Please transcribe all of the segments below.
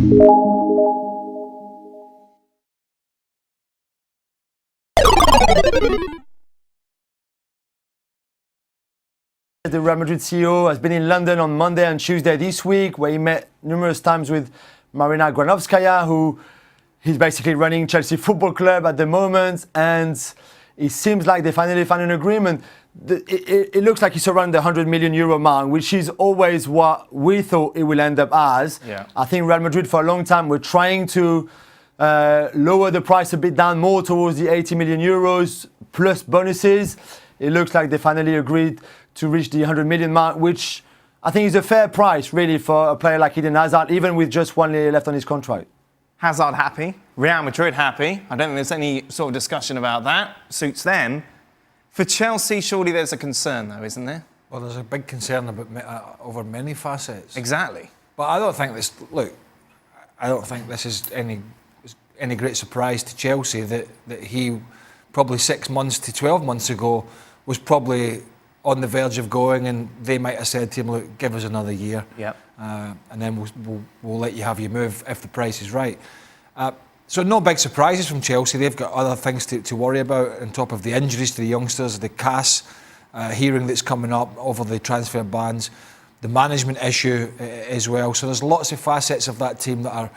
The Real Madrid CEO has been in London on Monday and Tuesday this week, where he met numerous times with Marina Granovskaya, who he's basically running Chelsea Football Club at the moment, and it seems like they finally found an agreement. It looks like it's around the €100 million mark, which is always what we thought it will end up as. Yeah. I think Real Madrid for a long time were trying to lower the price a bit down more towards the €80 million plus bonuses. It looks like they finally agreed to reach the 100 million mark, which I think is a fair price, really, for a player like Eden Hazard, even with just 1 year left on his contract. Hazard happy, Real Madrid happy. I don't think there's any sort of discussion about that. Suits them. For Chelsea, surely there's a concern, though, isn't there? Well, there's a big concern about over many facets. Exactly. But I don't think this. Look, I don't think this is any great surprise to Chelsea that he probably 6 months to 12 months ago was probably on the verge of going, and they might have said to him, look, give us another year. Yep. And then we'll let you have your move if the price is right. So no big surprises from Chelsea. They've got other things to worry about on top of the injuries to the youngsters, the CAS hearing that's coming up over the transfer bans, the management issue as well. So there's lots of facets of that team that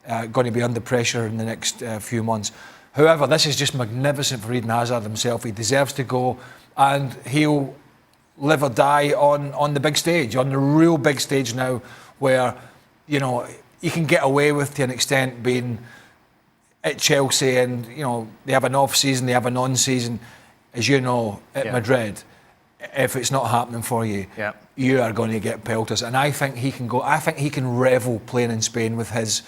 are going to be under pressure in the next few months. However, this is just magnificent for Eden Hazard himself. He deserves to go, and he'll live or die on the big stage, on the real big stage now, where, you know, you can get away with, to an extent, being at Chelsea, and, you know, they have an off-season, they have an on-season, as you know, at Madrid. If it's not happening for you, you are going to get pelters. And I think he can go. I think he can revel playing in Spain with his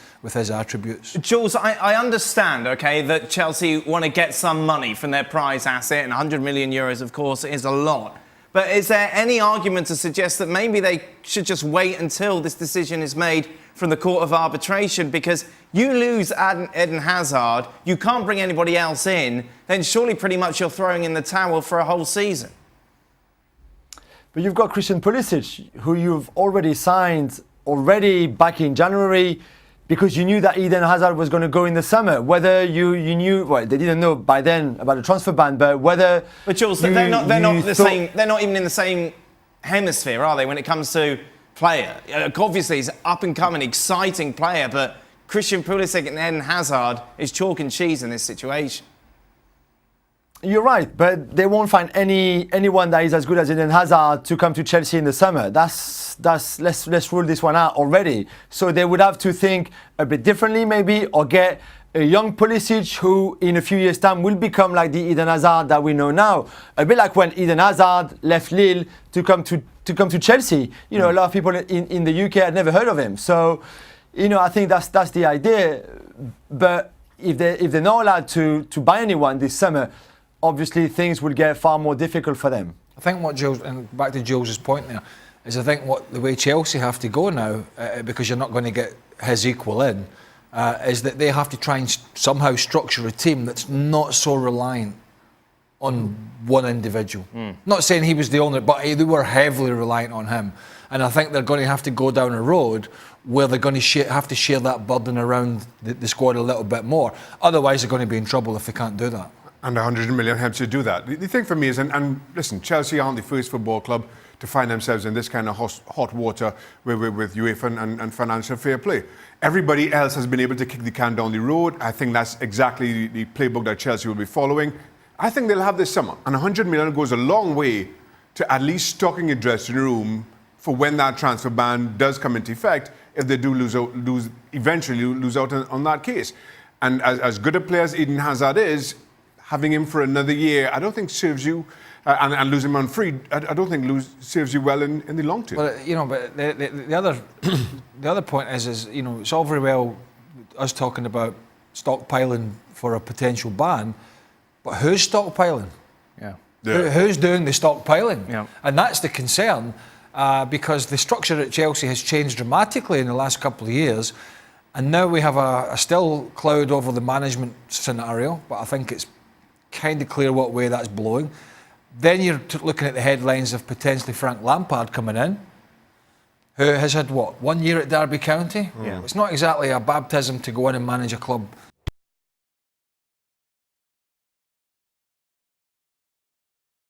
attributes. Jules, I understand, okay, that Chelsea want to get some money from their prize asset, and €100 million, of course, is a lot. But is there any argument to suggest that maybe they should just wait until this decision is made from the Court of Arbitration? Because you lose Eden Hazard, you can't bring anybody else in, then surely pretty much you're throwing in the towel for a whole season. But you've got Christian Pulisic, who you've already signed back in January, because you knew that Eden Hazard was going to go in the summer. Whether you knew, well, they didn't know by then about the transfer ban, but whether. But Jules, they're not the same. They're not even in the same hemisphere, are they? When it comes to player, obviously he's an up and coming, exciting player, but Christian Pulisic and Eden Hazard is chalk and cheese in this situation. You're right, but they won't find anyone that is as good as Eden Hazard to come to Chelsea in the summer. Let's rule this one out already. So they would have to think a bit differently, maybe, or get a young Pulisic who, in a few years' time, will become like the Eden Hazard that we know now. A bit like when Eden Hazard left Lille to come to Chelsea. You know, a lot of people in the UK had never heard of him. So, you know, I think that's the idea. But if they're not allowed to buy anyone this summer, obviously things will get far more difficult for them. I think what Jules, and back to Jules' point there, is I think the way Chelsea have to go now, because you're not going to get his equal in, is that they have to try and somehow structure a team that's not so reliant on one individual. Not saying he was the only, but they were heavily reliant on him. And I think they're going to have to go down a road where they're going to have to share that burden around the squad a little bit more. Otherwise, they're going to be in trouble if they can't do that. And 100 million helps you do that. The thing for me is, and listen, Chelsea aren't the first football club to find themselves in this kind of hot water with UEFA and financial fair play. Everybody else has been able to kick the can down the road. I think that's exactly the playbook that Chelsea will be following. I think they'll have this summer. And 100 million goes a long way to at least stocking a dressing room for when that transfer ban does come into effect, if they do eventually lose out on that case. And as good a player as Eden Hazard is, having him for another year, I don't think serves you, and losing him on free, I don't think serves you well in the long term. Well, you know, but the other the other point is, you know, it's all very well us talking about stockpiling for a potential ban, but who's stockpiling? Who's doing the stockpiling? Yeah. And that's the concern, because the structure at Chelsea has changed dramatically in the last couple of years, and now we have a still cloud over the management scenario, but I think it's kind of clear what way that's blowing. Then you're looking at the headlines of potentially Frank Lampard coming in. who has had, what, 1 year at Derby County? Yeah. It's not exactly a baptism to go in and manage a club